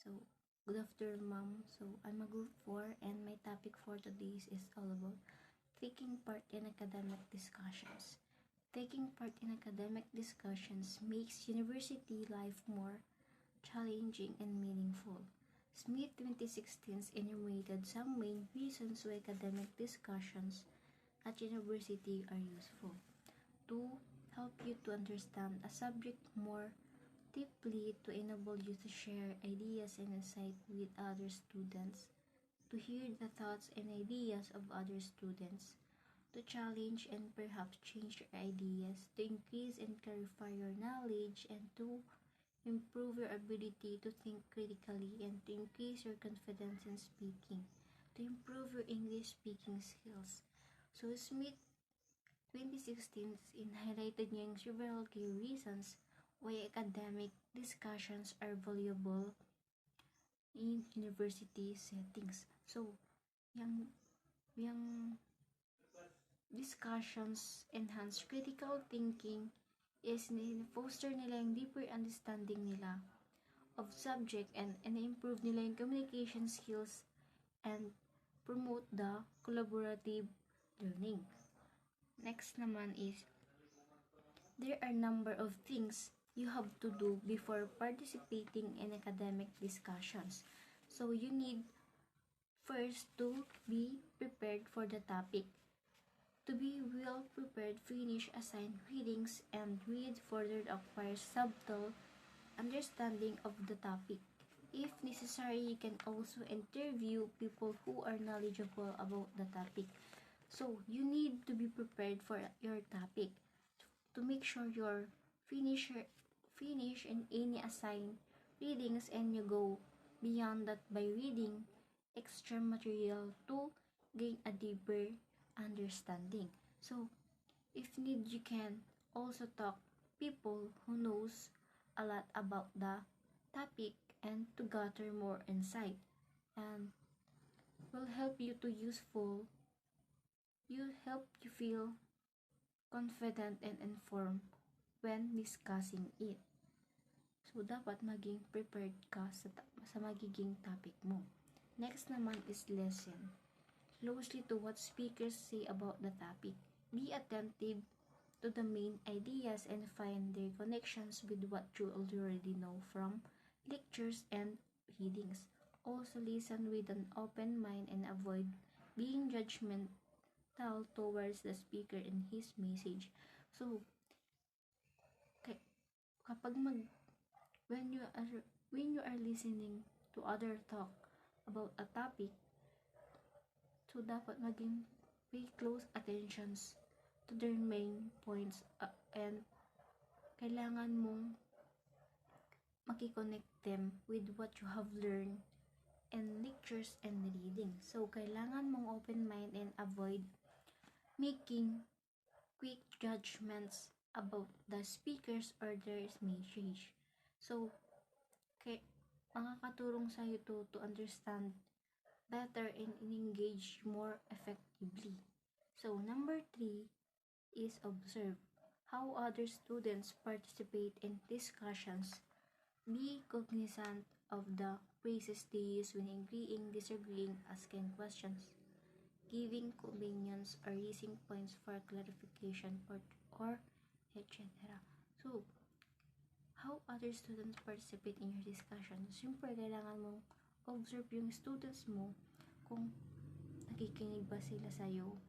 So, good afternoon, ma'am. So, I'm a group 4 and my topic for today is all about taking part in academic discussions. Taking part in academic discussions makes university life more challenging and meaningful. Smith 2016 enumerated some main reasons why academic discussions at university are useful. To help you to understand a subject more deeply, to enable you to share ideas and insight with other students, to hear the thoughts and ideas of other students, to challenge and perhaps change your ideas, to increase and clarify your knowledge, and to improve your ability to think critically, and to increase your confidence in speaking, to improve your English speaking skills. So Smith 2016 highlighted niya yung several key reasons why academic discussions are valuable in university settings. So, yung discussions enhance critical thinking is foster nila yung deeper understanding nila of subject and improve nila yung communication skills and promote the collaborative learning. Next naman is there are a number of things you have to do before participating in academic discussions. So you need first to be prepared for the topic. To be well prepared, finish assigned readings and read further to acquire subtle understanding of the topic. If necessary, you can also interview people who are knowledgeable about the topic. So you need to be prepared for your topic to make sure you're finish in any assigned readings, and you go beyond that by reading extra material to gain a deeper understanding. So if need, you can also talk people who knows a lot about the topic and to gather more insight, and will help you feel confident and informed when discussing it. So, dapat maging prepared ka sa magiging topic mo. Next naman is listen closely to what speakers say about the topic. Be attentive to the main ideas and find their connections with what you already know from lectures and readings. Also listen with an open mind and avoid being judgmental towards the speaker and his message. So, when you are listening to other talk about a topic, so dapat maging pay close attentions to their main points, and kailangan mong makikonnect them with what you have learned in lectures and reading. So kailangan mong open mind and avoid making quick judgments about the speakers or their message. So makakatulong sa iyo to understand better and engage more effectively. So number 3 is observe how other students participate in discussions. Be cognizant of the phrases they use when agreeing, disagreeing, asking questions, giving opinions, or raising points for clarification or etc. So, how other students participate in your discussion? Siyempre, kailangan mong observe yung students mo kung nakikinig ba sila sa'yo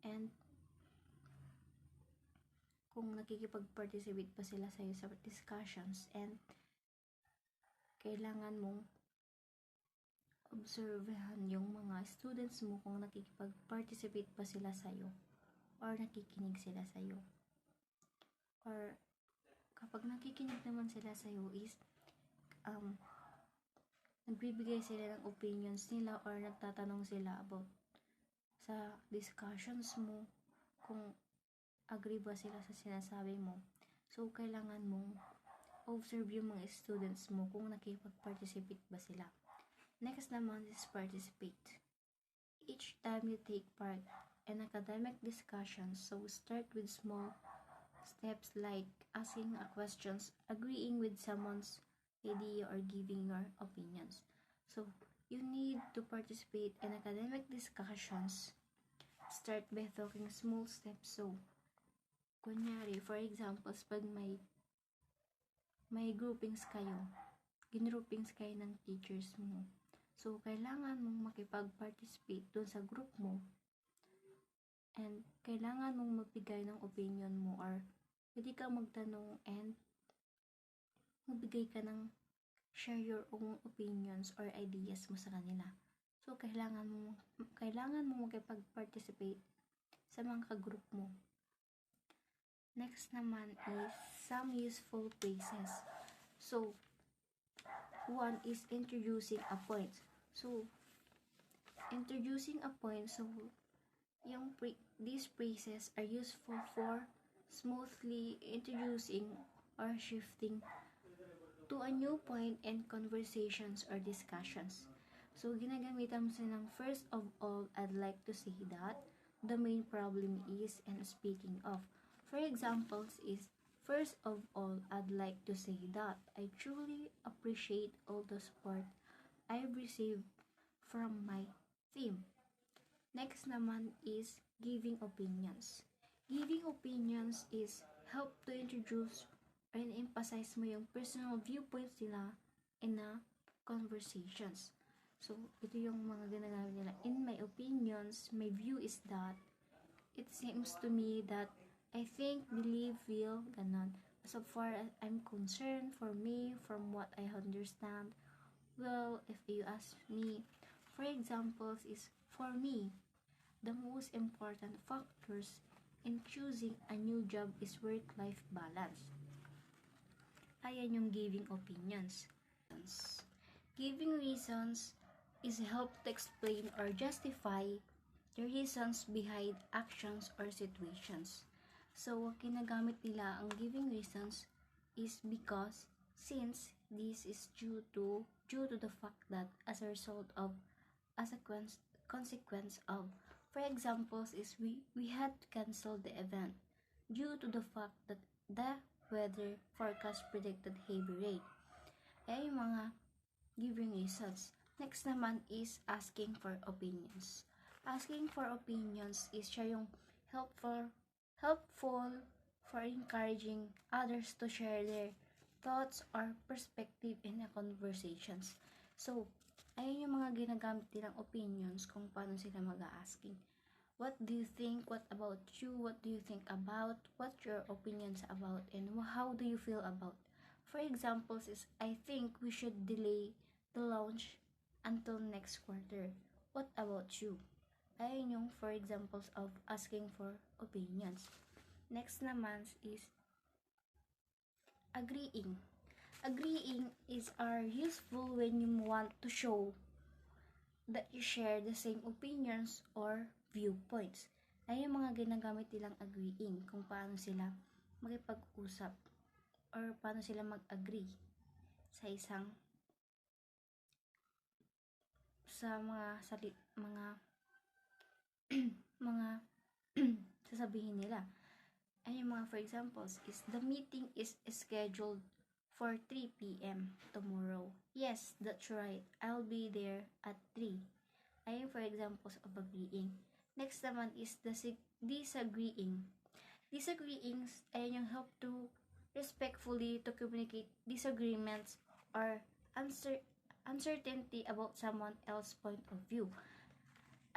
and kung nakikipag-participate pa sila sa'yo sa discussions, and kailangan mong observehan yung mga students mo kung nakikipag-participate pa sila sa'yo or nakikinig sila sa'yo. Or kapag nakikinig naman sila sa'yo is nagbibigay sila ng opinions nila or nagtatanong sila about sa discussions mo kung agree ba sila sa sinasabi mo. So, kailangan mong observe yung mga students mo kung nakipag-participate ba sila. Next naman is participate. Each time you take part in academic discussions, so start with small steps like asking questions, agreeing with someone's idea or giving your opinions. So, you need to participate in academic discussions. Start by talking small steps. So, kunyari, for example, pag may groupings kayo, ginroupings kayo ng teachers mo. So, kailangan mong makipag-participate dun sa group mo and kailangan mong magbigay ng opinion mo or pwede kang magtanong and magbigay ka ng share your own opinions or ideas mo sa kanila. So, kailangan mo makipag-participate sa mga ka-group mo. Next naman is some useful phrases. So, one is introducing a point. So, introducing a point, so, these phrases are useful for smoothly introducing or shifting to a new point in conversations or discussions. So, ginagamitan mo sila ng first of all, I'd like to say that the main problem is, and speaking of. For examples is, first of all, I'd like to say that I truly appreciate all the support I've received from my team. Next naman is giving opinions. Giving opinions is help to introduce and emphasize mo yung personal viewpoints nila in a conversations. So, ito yung mga ginagamit nila. In my opinions, my view is that it seems to me that I think, believe, feel, ganon. As far as I'm concerned, for me, from what I understand, well, if you ask me, for examples is, for me, the most important factors in choosing a new job is work-life balance. Ayan yung giving opinions. Giving reasons is help to explain or justify the reasons behind actions or situations. So, ginagamit nila ang giving reasons is because since this is due to the fact that as a result of as a consequence of, for examples is we had to cancel the event due to the fact that the weather forecast predicted heavy rain. Ay mga giving reasons. Next naman is asking for opinions. Asking for opinions is siya yung helpful for encouraging others to share their thoughts or perspective in a conversations. So, ayun yung mga ginagamit nilang opinions kung paano sila mag-asking. What do you think? What about you? What do you think about? What your opinions about? And how do you feel about? For examples is, I think we should delay the launch until next quarter. What about you? Ayun yung for examples of asking for opinions. Next naman is agreeing. Agreeing is useful when you want to show that you share the same opinions or viewpoints. Ay yung mga ginagamit nilang agreeing, kung paano sila makipag-usap or paano sila mag-agree sa mga sasabihin nila. Ay yung mga for examples is, the meeting is scheduled for 3 p.m. tomorrow. Yes, that's right. I'll be there at 3. Ay yung for examples of agreeing. Next naman is disagreeing. Disagreeing ay yung help to respectfully to communicate disagreements or uncertainty about someone else's point of view.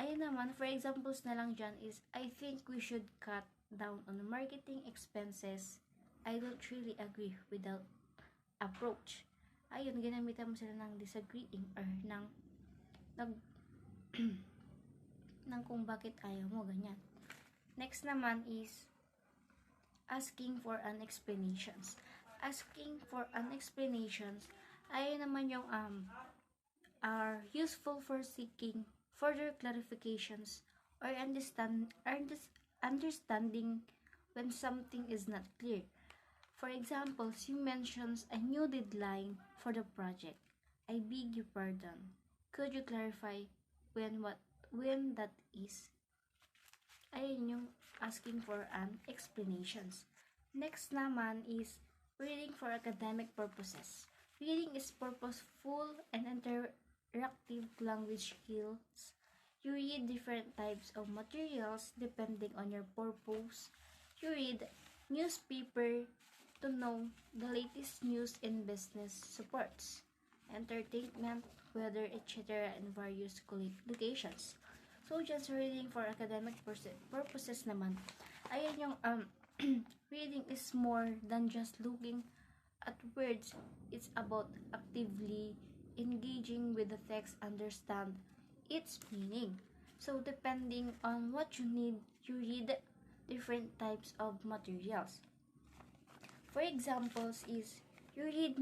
Ayun naman, for examples na lang dyan is, I think we should cut down on marketing expenses. I don't really agree with that approach. Ayun, ginamitan mo sila ng disagreeing or ng kung bakit ayaw mo, ganyan. Next naman is asking for an explanations. Asking for an explanations, ayun naman yung are useful for seeking further clarifications or understanding when something is not clear. For example, you mentions a new deadline for the project. I beg your pardon. Could you clarify when that is? Ayun yung asking for an explanations. Next naman is reading for academic purposes. Reading is purposeful and interactive language skills. You read different types of materials depending on your purpose. You read newspaper to know the latest news in business supports, entertainment, weather, etc. in various locations. So, just reading for academic purposes naman, ayan yung reading is more than just looking at words. It's about actively engaging with the text, understand its meaning. So, depending on what you need, you read different types of materials. For examples is you read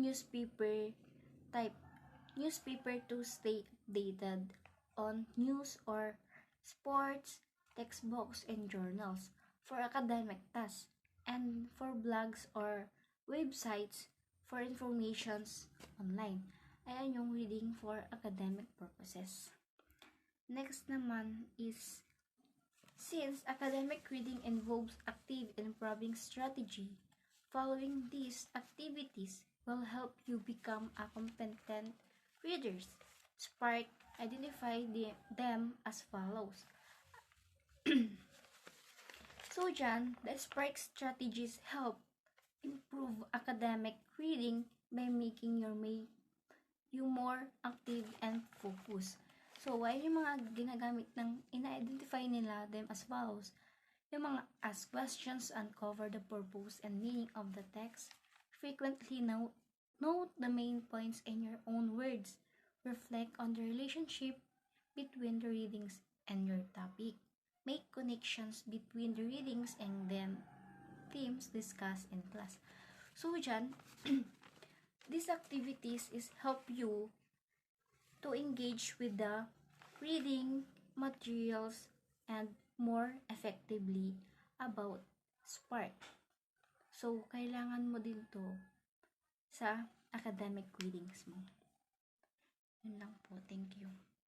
type newspaper to stay updated on news or sports, textbooks, and journals for academic tasks, and for blogs or websites for informations online. Ayan yung reading for academic purposes. Next naman is, since academic reading involves active and improving strategy, following these activities will help you become a competent readers. Spark identify them as follows. So dyan, the Spark strategies help improve academic reading by making you more active and focused. So, ay yung mga ginagamit ng ina-identify nila them as follows. Yung mga ask questions, uncover the purpose and meaning of the text, frequently note the main points in your own words, reflect on the relationship between the readings and your topic, make connections between the readings and then themes discussed in class. So dyan, these activities is help you to engage with the reading materials and more effectively about Spark. So, kailangan mo din to sa academic readings mo. Yun lang po. Thank you.